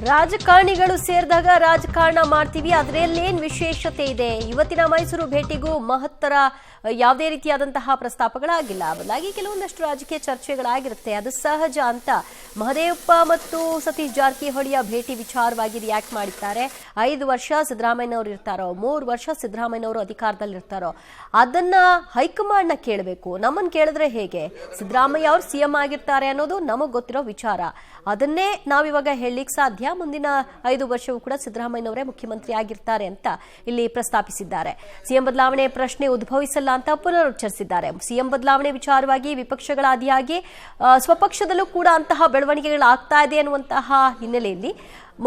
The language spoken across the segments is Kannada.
ರಾಜಕಾರಣಿಗಳು ಸೇರಿದಾಗ ರಾಜಕಾರಣ ಮಾಡ್ತೀವಿ, ಅದರಲ್ಲೇನು ವಿಶೇಷತೆ ಇದೆ? ಇವತ್ತಿನ ಮೈಸೂರು ಭೇಟಿಗೂ ಮಹತ್ತರ ಯಾವುದೇ ರೀತಿಯಾದಂತಹ ಪ್ರಸ್ತಾಪಗಳಾಗಿಲ್ಲ. ಬದಲಾಗಿ ಕೆಲವೊಂದಷ್ಟು ರಾಜಕೀಯ ಚರ್ಚೆಗಳಾಗಿರುತ್ತೆ, ಅದು ಸಹಜ ಅಂತ ಮಹದೇವಪ್ಪ ಮತ್ತು ಸತೀಶ್ ಜಾರಕಿಹೊಳಿಯ ಭೇಟಿ ವಿಚಾರವಾಗಿ ರಿಯಾಕ್ಟ್ ಮಾಡಿದ್ದಾರೆ. 5 ವರ್ಷ ಸಿದ್ದರಾಮಯ್ಯನವರು ಇರ್ತಾರೋ, 3 ವರ್ಷ ಸಿದ್ದರಾಮಯ್ಯನವರು ಅಧಿಕಾರದಲ್ಲಿರ್ತಾರೋ, ಅದನ್ನ ಹೈಕಮಾಂಡ್ನ ಕೇಳಬೇಕು. ನಮ್ಮನ್ನು ಕೇಳಿದ್ರೆ ಹೇಗೆ? ಸಿದ್ದರಾಮಯ್ಯ ಅವರು ಸಿಎಂ ಆಗಿರ್ತಾರೆ ಅನ್ನೋದು ನಮಗೆ ಗೊತ್ತಿರೋ ವಿಚಾರ. ಅದನ್ನೇ ನಾವಿವಾಗ ಹೇಳಲಿಕ್ಕೆ ಸಾಧ್ಯ. ಮುಂದಿನ 5 ವರ್ಷವೂ ಕೂಡ ಸಿದ್ದರಾಮಯ್ಯನವರೇ ಮುಖ್ಯಮಂತ್ರಿ ಆಗಿರ್ತಾರೆ ಅಂತ ಇಲ್ಲಿ ಪ್ರಸ್ತಾಪಿಸಿದ್ದಾರೆ. ಸಿಎಂ ಬದಲಾವಣೆ ಪ್ರಶ್ನೆ ಉದ್ಭವಿಸಲ್ಲ ಅಂತ ಪುನರುಚ್ಚರಿಸಿದ್ದಾರೆ. ಸಿಎಂ ಬದಲಾವಣೆ ವಿಚಾರವಾಗಿ ವಿಪಕ್ಷಗಳ ಆದಿಯಾಗಿ ಸ್ವಪಕ್ಷದಲ್ಲೂ ಕೂಡ ಅಂತಹ ಬೆಳವಣಿಗೆಗಳಾಗ್ತಾ ಇದೆ ಅನ್ನುವಂತಹ ಹಿನ್ನೆಲೆಯಲ್ಲಿ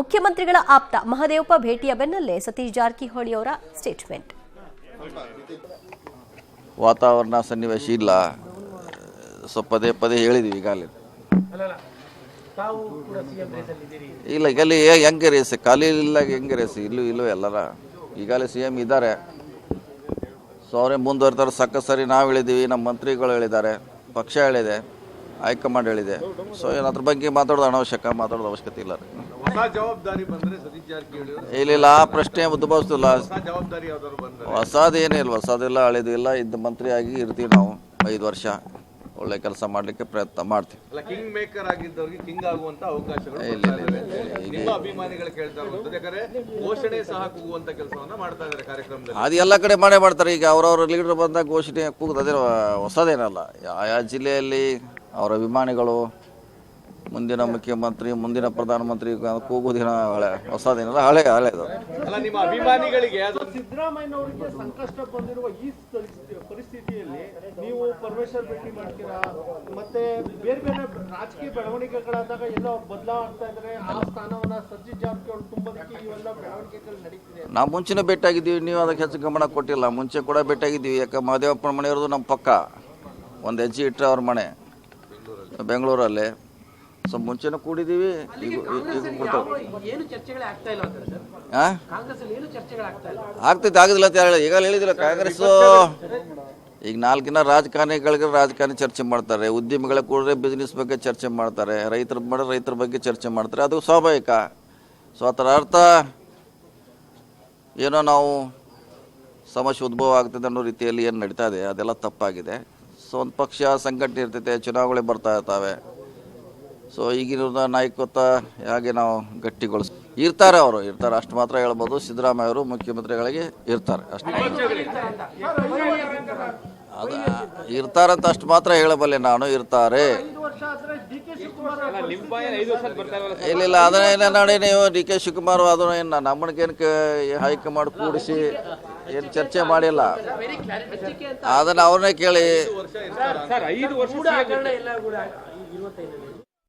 ಮುಖ್ಯಮಂತ್ರಿಗಳ ಆಪ್ತ ಮಹದೇವಪ್ಪ ಭೇಟಿಯ ಬೆನ್ನಲ್ಲೇ ಸತೀಶ್ ಜಾರಕಿಹೊಳಿ ಅವರ ಸ್ಟೇಟ್ಮೆಂಟ್. ವಾತಾವರಣ ಸನ್ನಿವೇಶ ಇಲ್ಲ, ಪದೇ ಪದೇ ಹೇಳಿದ್ವಿ ಈಗಾಗಲೇ. ಇಲ್ಲ ಈಗಲ್ಲಿ ಹೆಂಗೆ ರೇಸ್ ಖಾಲಿ ಇಲ್ಲ, ಹೆಂಗೆ ರೇಸ್ ಇಲ್ಲೂ ಎಲ್ಲರ ಈಗಾಗಲೇ CM ಇದ್ದಾರೆ. ಸೊ ಅವರೇ ಮುಂದುವರ್ತಾರೆ. ಸರಿ ನಾವು ಹೇಳಿದ್ದೀವಿ, ನಮ್ಮ ಮಂತ್ರಿಗಳು ಹೇಳಿದ್ದಾರೆ, ಪಕ್ಷ ಹೇಳಿದೆ, ಹೈಕಮಾಂಡ್ ಹೇಳಿದೆ. ಸೊ ಅದ್ರ ಬಗ್ಗೆ ಮಾತಾಡೋದು ಮಾತಾಡೋದು ಅವಶ್ಯಕತೆ ಇಲ್ಲ. ಇಲ್ಲ ಆ ಪ್ರಶ್ನೆ ಉದ್ಭವಿಸ್ತಿಲ್ಲ. ಹೊಸದೇನೇ ಇಲ್ಲ, ಹೊಸದಿಲ್ಲ, ಹಳೇದು ಇಲ್ಲ. ಇದ್ದ ಮಂತ್ರಿ ಆಗಿ ಇರ್ತೀವಿ ನಾವು 5 ವರ್ಷ. ಒಳ್ಳೆ ಕೆಲಸ ಮಾಡಲಿಕ್ಕೆ ಪ್ರಯತ್ನ ಮಾಡ್ತೀವಿ. ಅದು ಎಲ್ಲ ಕಡೆ ಮಾಡೇ ಮಾಡ್ತಾರೆ. ಈಗ ಅವರವ್ರ ಲೀಡರ್ ಬಂದಾಗ ಘೋಷಣೆ ಕೂಗುದು ಅದೇ ಹೊಸದೇನಲ್ಲ. ಯಾವ ಜಿಲ್ಲೆಯಲ್ಲಿ ಅವರ ಅಭಿಮಾನಿಗಳು ಮುಂದಿನ ಮುಖ್ಯಮಂತ್ರಿ, ಮುಂದಿನ ಪ್ರಧಾನಮಂತ್ರಿ ಕೂಗುದಿನ ಹೊಸದೇನಲ್ಲ, ಹಳೇದು. ಸಿದ್ದರಾಮಯ್ಯನವರಿಗೆ ಸಂಕಷ್ಟ ಬಂದಿರುವ ಈ ಪರಿಸ್ಥಿತಿಯಲ್ಲಿ ನೀವು ಪರಮೇಶ್ವರ್ ಭೇಟಿ ಮಾಡ್ತೀರಾ, ಮತ್ತೆ ಬೇರೆ ಬೇರೆ ರಾಜಕೀಯ ಬೆಳವಣಿಗೆಗಳಾದಾಗ ಎಲ್ಲ ಬದಲಾಗ್ತಾ ಇದ್ದಾರೆ. ಆ ಸ್ಥಾನವನ್ನ ಸತೀಶ್ ಜಾರಕಿಹೊಳಿ ತುಂಬೋದಕ್ಕೆ ಇವೆಲ್ಲ ಬೆಳವಣಿಗೆಗಳು ನಡೀತಿದೆ. ನಾವು ಮುಂಚೆನೇ ಭೇಟಿಯಾಗಿದ್ದೀವಿ, ನೀವು ಅದಕ್ಕೆ ಹೆಚ್ಚು ಗಮನ ಕೊಟ್ಟಿಲ್ಲ. ಮುಂಚೆ ಕೂಡ ಭೇಟಿಯಾಗಿದ್ದೀವಿ. ಯಾಕೆ ಮಹದೇವಪ್ಪನ ಮನೆ ಇರೋದು ನಮ್ಮ ಪಕ್ಕ, ಒಂದು ಹೆಜ್ಜೆ ಇಟ್ಟರೆ ಅವ್ರ ಮನೆ ಬೆಂಗಳೂರಲ್ಲಿ. ಸೊ ಮುಂಚೆನೂ ಕೂಡಿದ್ದೀವಿ. ಆಗ್ತೈತೆ, ಆಗುದಿಲ್ಲ ಅಂತ ಹೇಳಿ ಈಗ ಹೇಳಿದಿಲ್ಲ. ಕಾಂಗ್ರೆಸ್ಸು ಈಗ 4 ದಿನ ರಾಜಕಾರಣಿ ಚರ್ಚೆ ಮಾಡ್ತಾರೆ, ಉದ್ಯಮಿಗಳ ಕೂಡಲೇ ಬಿಸ್ನೆಸ್ ಬಗ್ಗೆ ಚರ್ಚೆ ಮಾಡ್ತಾರೆ, ರೈತರ ಬಗ್ಗೆ ಚರ್ಚೆ ಮಾಡ್ತಾರೆ. ಅದು ಸ್ವಾಭಾವಿಕ. ಸೊ ಅದರ ಅರ್ಥ ಏನೋ ನಾವು ಸಮಸ್ಯೆ ಉದ್ಭವ ಆಗ್ತದೆ ಅನ್ನೋ ರೀತಿಯಲ್ಲಿ ಏನು ನಡೀತಾ ಇದೆ, ಅದೆಲ್ಲ ತಪ್ಪಾಗಿದೆ. ಸೊ ಒಂದು ಪಕ್ಷ ಸಂಘಟನೆ ಇರ್ತೈತೆ, ಚುನಾವಣೆ ಬರ್ತಾ ಇರ್ತಾವೆ. ಸೊ ಈಗಿನ ನಾಯಕತ್ವ ಹಾಗೆ ನಾವು ಇರ್ತಾರೆ, ಅವರು ಇರ್ತಾರೆ, ಅಷ್ಟು ಮಾತ್ರ ಹೇಳ್ಬೋದು. ಸಿದ್ದರಾಮಯ್ಯ ಅವರು ಮುಖ್ಯಮಂತ್ರಿಗಳಿಗೆ ಇರ್ತಾರೆ, ಅಷ್ಟು ಅದು ಇರ್ತಾರಂತ ಅಷ್ಟು ಮಾತ್ರ ಹೇಳಬಲ್ಲೆ ನಾನು. ಇರ್ತಾರೆ. ಇಲ್ಲ ಅದನ್ನೇನು ನೋಡಿ ನೀವು DK ಶಿವಕುಮಾರ್ ಅದನ್ನ ನಮ್ಮನಿಗೇನು ಹೈಕಮಾಂಡ್ ಕೂಡಿಸಿ ಏನು ಚರ್ಚೆ ಮಾಡಿಲ್ಲ. ಅದನ್ನು ಅವ್ರನ್ನೇ ಕೇಳಿ.